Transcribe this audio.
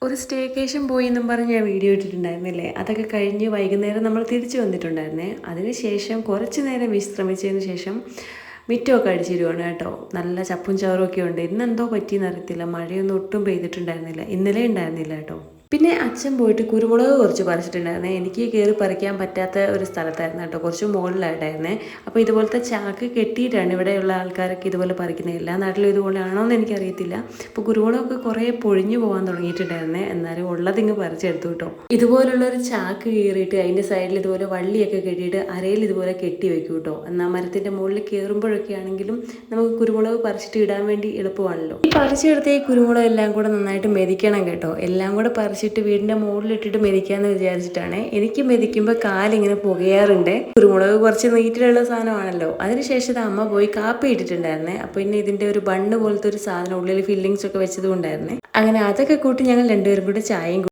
ഒരു സ്റ്റേക്കേഷൻ പോയി എന്നും പറഞ്ഞ് ഞാൻ വീഡിയോ ഇട്ടിട്ടുണ്ടായിരുന്നില്ലേ? അതൊക്കെ കഴിഞ്ഞ് വൈകുന്നേരം നമ്മൾ തിരിച്ചു വന്നിട്ടുണ്ടായിരുന്നേ. അതിനുശേഷം കുറച്ച് നേരം വിശ്രമിച്ചതിന് ശേഷം മിറ്റമൊക്കെ അടിച്ചിടുവാണ് കേട്ടോ. നല്ല ചപ്പും ചവറും ഒക്കെ ഉണ്ട്. ഇന്നെന്തോ പറ്റിയെന്ന് അറിയത്തില്ല, മഴയൊന്നും ഒട്ടും പെയ്തിട്ടുണ്ടായിരുന്നില്ല, ഇന്നലെ ഉണ്ടായിരുന്നില്ല കേട്ടോ. പിന്നെ അച്ഛൻ പോയിട്ട് കുരുമുളക് കുറച്ച് പറിച്ചിട്ടുണ്ടായിരുന്നേ. എനിക്ക് കയറി പറിക്കാൻ പറ്റാത്ത ഒരു സ്ഥലത്തായിരുന്നു കേട്ടോ, കുറച്ച് മുകളിലായിട്ടായിരുന്നേ. അപ്പോൾ ഇതുപോലത്തെ ചാക്ക് കെട്ടിയിട്ടാണ് ഇവിടെയുള്ള ആൾക്കാരൊക്കെ ഇതുപോലെ പറിക്കുന്നത്. എല്ലാ നാട്ടിലും ഇതുപോലെ ആണോ എന്ന് എനിക്കറിയത്തില്ല. അപ്പോൾ കുരുമുളകൊക്കെ കുറേ പൊഴിഞ്ഞു പോകാൻ തുടങ്ങിയിട്ടുണ്ടായിരുന്നേ. എന്നാലും ഉള്ളതിങ്ങ് പറിച്ചെടുത്തു കേട്ടോ. ഇതുപോലുള്ളൊരു ചാക്ക് കീറിയിട്ട് അതിൻ്റെ സൈഡിൽ ഇതുപോലെ വള്ളിയൊക്കെ കെട്ടിയിട്ട് അരയിൽ ഇതുപോലെ കെട്ടി വെക്കും കേട്ടോ. എന്നാൽ മരത്തിൻ്റെ മുകളിൽ കയറുമ്പോഴൊക്കെ ആണെങ്കിലും നമുക്ക് കുരുമുളക് പറിച്ചിട്ട് ഇടാൻ വേണ്ടി എളുപ്പമാണല്ലോ. ഈ പറിച്ചെടുത്ത ഈ കുരുമുളക് എല്ലാം കൂടെ നന്നായിട്ട് മെതിക്കണം കേട്ടോ. എല്ലാം കൂടെ പറിച്ചിട്ട് വീടിൻ്റെ മുകളിലിട്ടിട്ട് മെതിക്കാമെന്ന് വിചാരിച്ചിട്ടാണ്. എനിക്ക് മെതിക്കുമ്പോൾ കാലിങ്ങനെ പുകയാറുണ്ട്. കുരുമുളക് കുറച്ച് നീറ്റിലുള്ള സാധനമാണല്ലോ. അതിനുശേഷം അമ്മ പോയി കാപ്പി ഇട്ടിട്ടുണ്ടായിരുന്നേ. അപ്പോൾ പിന്നെ ഇതിൻ്റെ ഒരു ബണ്ണ് പോലത്തെ ഒരു സാധനം ഉള്ളിൽ ഫില്ലിങ്സ് ഒക്കെ വെച്ചതും ഉണ്ടായിരുന്നേ. അങ്ങനെ അതൊക്കെ കൂട്ടി ഞങ്ങൾ രണ്ടുപേരും കൂടെ ചായയും